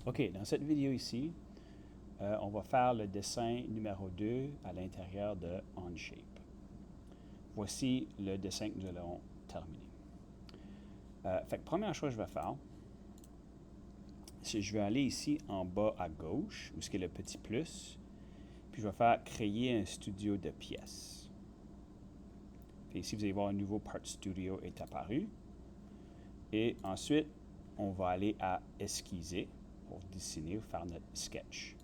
OK, dans cette vidéo ici, on va faire le dessin numéro 2 à l'intérieur de Onshape. Voici le dessin que nous allons terminer. Première chose que je vais faire, c'est que je vais aller ici en bas à gauche, où est le petit plus, puis je vais faire créer un studio de pièces. Puis ici, vous allez voir un nouveau Part Studio est apparu. Et ensuite, on va aller à esquisser pour dessiner ou faire notre sketch.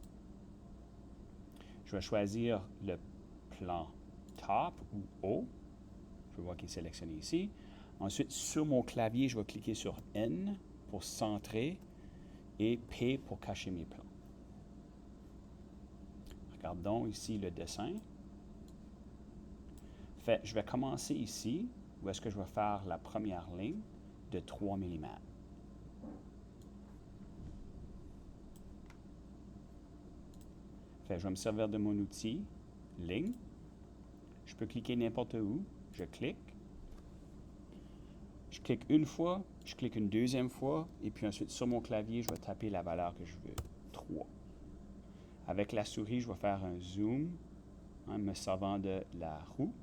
Je vais choisir le plan top ou haut. Je vais voir qu'il est sélectionné ici. Ensuite, sur mon clavier, je vais cliquer sur N pour centrer et P pour cacher mes plans. Regardons ici le dessin. Je vais commencer ici, où est-ce que je vais faire la première ligne de 3 mm. Je vais me servir de mon outil, ligne. Je peux cliquer n'importe où. Je clique. Je clique une fois, je clique une deuxième fois, et puis ensuite sur mon clavier, je vais taper la valeur que je veux, 3. Avec la souris, je vais faire un zoom, me servant de la roue.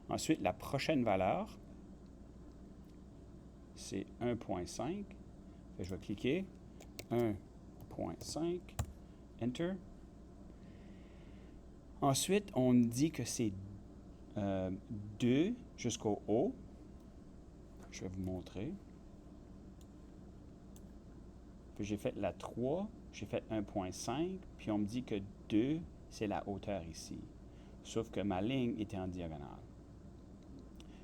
Ensuite, la prochaine valeur, c'est 1.5. Je vais cliquer 1.5, Enter. Ensuite, on dit que c'est 2 jusqu'au haut. Je vais vous montrer. Puis j'ai fait la 3, j'ai fait 1.5, puis on me dit que 2, c'est la hauteur ici. Sauf que ma ligne était en diagonale.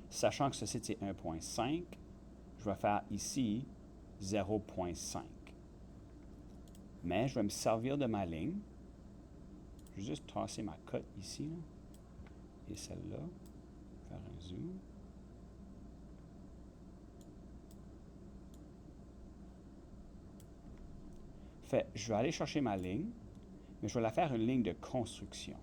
Sachant que ceci c'est 1.5, je vais faire ici 0.5. Mais je vais me servir de ma ligne. Je vais juste tasser ma cote ici, là, et celle-là. Faire un zoom. Je vais aller chercher ma ligne, mais je vais la faire une ligne de construction.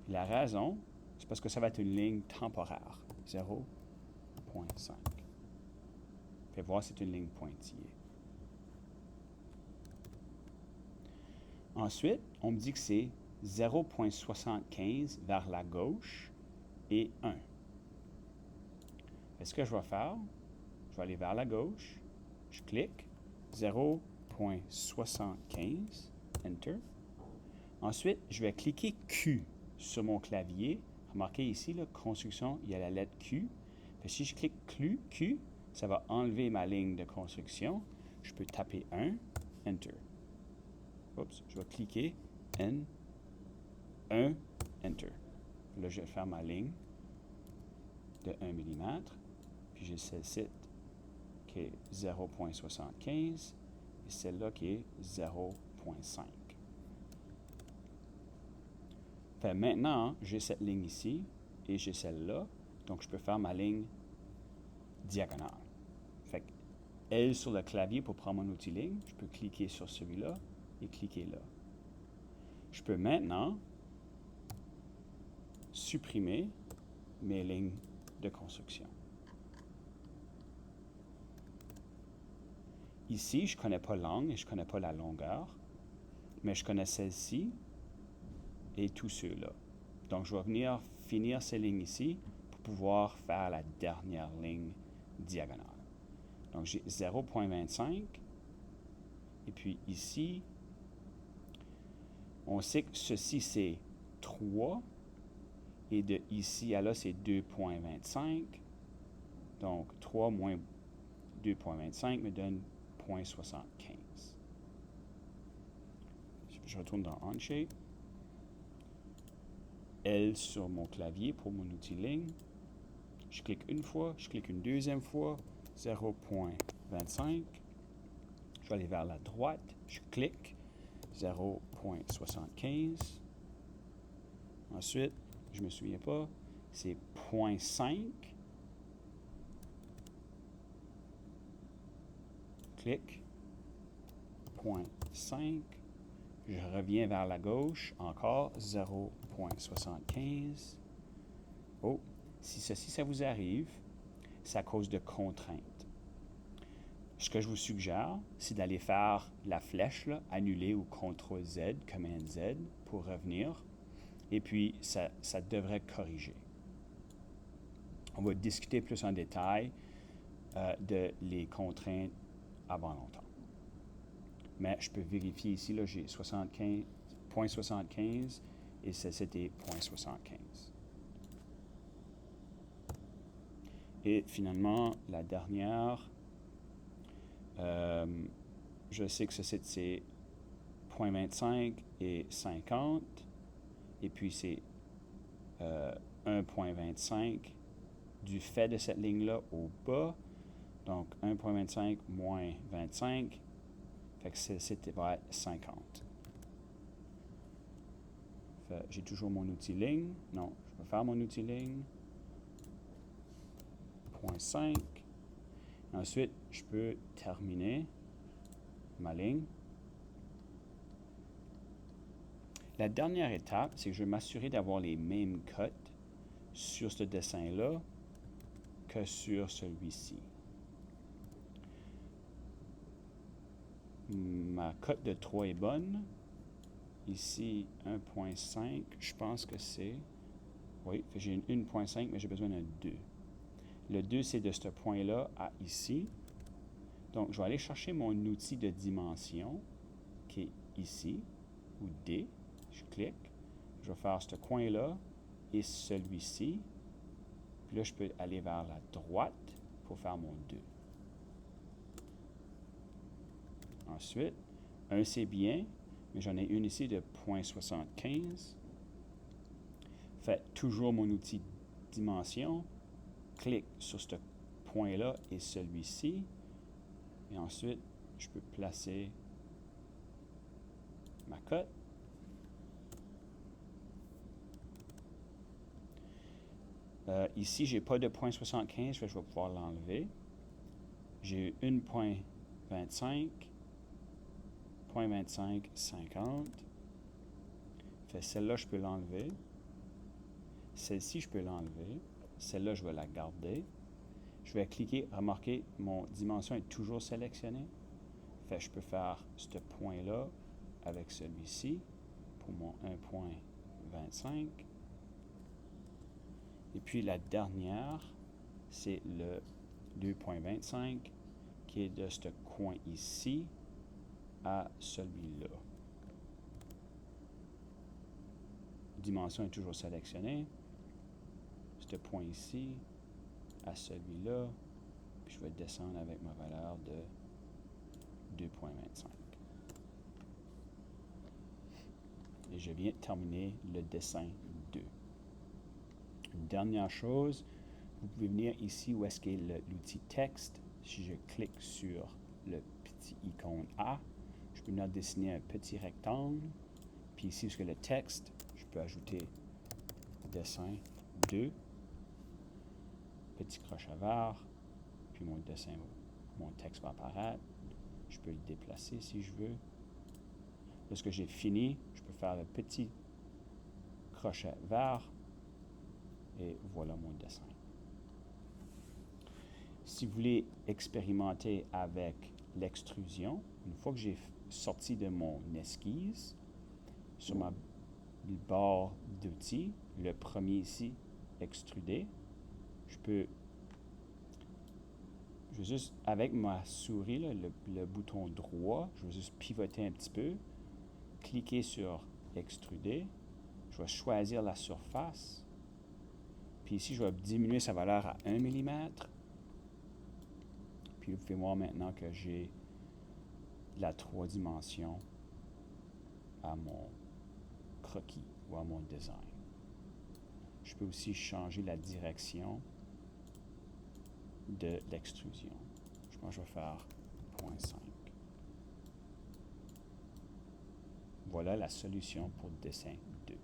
Puis la raison, c'est parce que ça va être une ligne temporaire, 0.5. Faites voir, c'est une ligne pointillée. Ensuite, on me dit que c'est 0.75 vers la gauche et 1. Ce que je vais faire, je vais aller vers la gauche, je clique, 0.75, Enter. Ensuite, je vais cliquer Q sur mon clavier. Remarquez ici, là, construction, il y a la lettre Q. Si je clique Q, ça va enlever ma ligne de construction. Je peux taper 1, Enter. Oups, je vais cliquer N, 1, Enter. Là, je vais faire ma ligne de 1 mm. Puis j'ai celle-ci qui est 0.75 et celle-là qui est 0.5. Maintenant, j'ai cette ligne ici et j'ai celle-là. Donc, je peux faire ma ligne diagonale. L sur le clavier pour prendre mon outil ligne. Je peux cliquer sur celui-là et cliquer là. Je peux maintenant supprimer mes lignes de construction. Ici, je ne connais pas l'angle et je ne connais pas la longueur, mais je connais celle-ci et tous ceux-là. Donc, je vais venir finir ces lignes ici pour pouvoir faire la dernière ligne diagonale. Donc, j'ai 0.25 et puis ici, on sait que ceci c'est 3 et de ici à là c'est 2.25. Donc, 3 moins 2.25 me donne 0.75. Je retourne dans Onshape. L sur mon clavier pour mon outil ligne. Je clique une fois, je clique une deuxième fois, 0.25. Je vais aller vers la droite, je clique, 0.75. Ensuite, je ne me souviens pas, c'est 0.5. Clique, 0.5. Je reviens vers la gauche, encore 0.75. Oh, si ceci, ça vous arrive, c'est à cause de contraintes. Ce que je vous suggère, c'est d'aller faire la flèche, là, annuler ou CTRL-Z, Command-Z pour revenir. Et puis, ça devrait corriger. On va discuter plus en détail de les contraintes avant longtemps. Mais je peux vérifier ici, là, j'ai 0.75 et c'était 0.75. Et finalement, la dernière, je sais que c'est 0.25 et 50, et puis c'est 1.25 du fait de cette ligne-là au bas, donc 1.25 moins 25, fait que c'était va être 50. J'ai toujours mon outil ligne, non, je peux faire mon outil ligne, 0.5. Ensuite, je peux terminer ma ligne. La dernière étape, c'est que je vais m'assurer d'avoir les mêmes cotes sur ce dessin-là que sur celui-ci. Ma cote de 3 est bonne. Ici, 1.5, je pense que c'est... Oui, j'ai une 1.5, mais j'ai besoin d'un 2. Le 2, c'est de ce point-là à ici. Donc, je vais aller chercher mon outil de dimension, qui est ici, ou D. Je clique. Je vais faire ce coin-là et celui-ci. Puis là, je peux aller vers la droite pour faire mon 2. Ensuite, 1, c'est bien, mais j'en ai une ici de 0.75. Faites toujours mon outil dimension. Clique sur ce point-là et celui-ci. Et ensuite, je peux placer ma cote. Ici, je n'ai pas de 0.75, je vais pouvoir l'enlever. J'ai 1.25, 0.25, 50. Celle-là, je peux l'enlever. Celle-ci, je peux l'enlever. Celle-là, je vais la garder. Je vais cliquer, remarquez, mon dimension est toujours sélectionnée. Je peux faire ce point-là avec celui-ci pour mon 1.25. Et puis la dernière, c'est le 2.25 qui est de ce coin ici à celui-là. Dimension est toujours sélectionnée. Ce point ici à celui-là. Puis je vais descendre avec ma valeur de 2.25. Et je viens de terminer le dessin 2. Une dernière chose, vous pouvez venir ici où est-ce qu'est l'outil texte. Si je clique sur le petit icône A, je peux venir dessiner un petit rectangle. Puis ici, où est-ce que le texte, je peux ajouter dessin 2, petit crochet vert, puis mon dessin, mon texte va apparaître. Je peux le déplacer si je veux. Lorsque j'ai fini, je peux faire le petit crochet vert et voilà mon dessin. Si vous voulez expérimenter avec l'extrusion, une fois que j'ai sorti de mon esquisse, sur ma barre d'outils, le premier ici, extruder, je vais juste, avec ma souris, là, le bouton droit, je vais juste pivoter un petit peu, cliquer sur extruder, je vais choisir la surface, puis ici, je vais diminuer sa valeur à 1 mm. Puis vous pouvez voir maintenant que j'ai la 3 dimensions à mon croquis ou à mon design. Je peux aussi changer la direction de l'extrusion. Je pense que je vais faire 0.5. Voilà la solution pour le dessin 2.